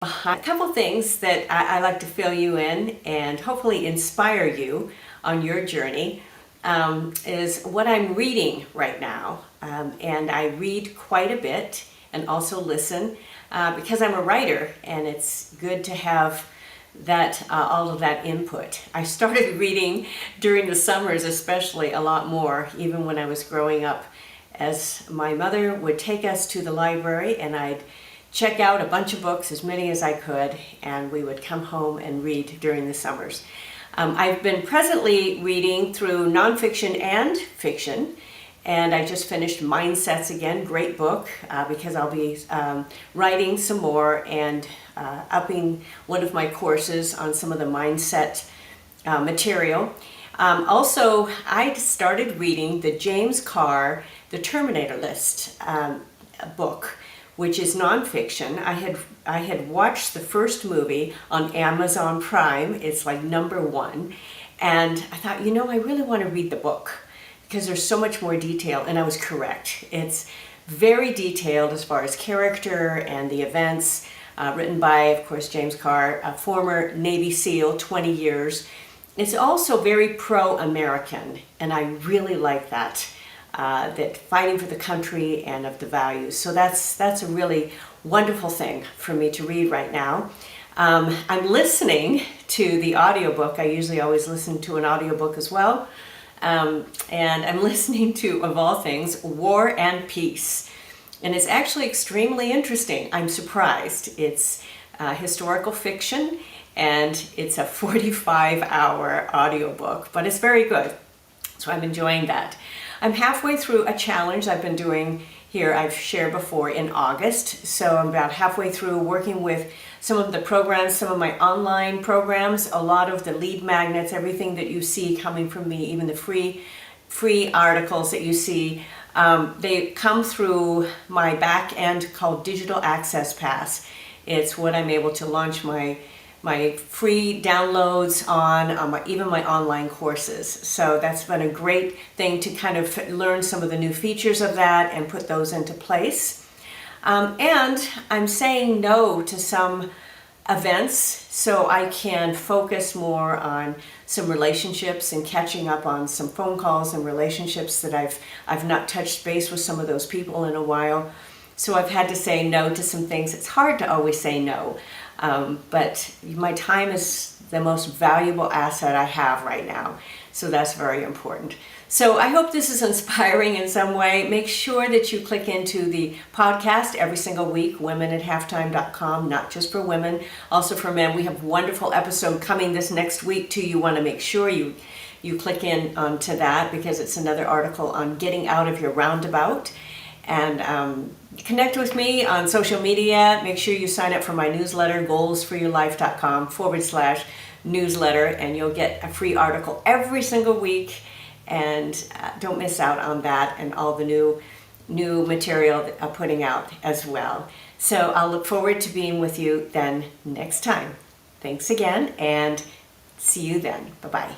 A couple things that I like to fill you in and hopefully inspire you on your journey is what I'm reading right now. And I read quite a bit and also listen because I'm a writer, and it's good to have that all of that input. I started reading during the summers especially a lot more, even when I was growing up, as my mother would take us to the library and I'd check out a bunch of books, as many as I could, and we would come home and read during the summers. I've been presently reading through nonfiction and fiction, and I just finished Mindsets again, great book, because I'll be writing some more and upping one of my courses on some of the mindset material. Also, I started reading the James Carr Terminal List book, which is nonfiction. I had watched the first movie on Amazon Prime. It's like #1. And I thought, I really want to read the book because there's so much more detail, and I was correct. It's very detailed as far as character and the events, written by, of course, James Carr, a former Navy SEAL, 20 years. It's also very pro-American, and I really like that. That fighting for the country and of the values. So that's a really wonderful thing for me to read right now. I'm listening to the audiobook. I usually always listen to an audiobook as well. And I'm listening to, of all things, War and Peace. And it's actually extremely interesting. I'm surprised. It's historical fiction, and it's a 45-hour audiobook, but it's very good. So I'm enjoying that. I'm halfway through a challenge I've been doing here, I've shared before, in August. So I'm about halfway through working with some of the programs, some of my online programs, a lot of the lead magnets, everything that you see coming from me, even the free articles that you see, they come through my back end called Digital Access Pass. It's what I'm able to launch my free downloads on even my online courses. So that's been a great thing to kind of learn some of the new features of that and put those into place. And I'm saying no to some events so I can focus more on some relationships and catching up on some phone calls and relationships that I've not touched base with some of those people in a while. So I've had to say no to some things. It's hard to always say no. But my time is the most valuable asset I have right now. So that's very important. So I hope this is inspiring in some way. Make sure that you click into the podcast every single week, womenathalftime.com, not just for women, also for men. We have a wonderful episode coming this next week too. You want to make sure you click in to that, because it's another article on getting out of your roundabout. And connect with me on social media. Make sure you sign up for my newsletter, goalsforyourlife.com/newsletter, and you'll get a free article every single week. And don't miss out on that and all the new material that I'm putting out as well. So I'll look forward to being with you then next time. Thanks again, and see you then. Bye-bye.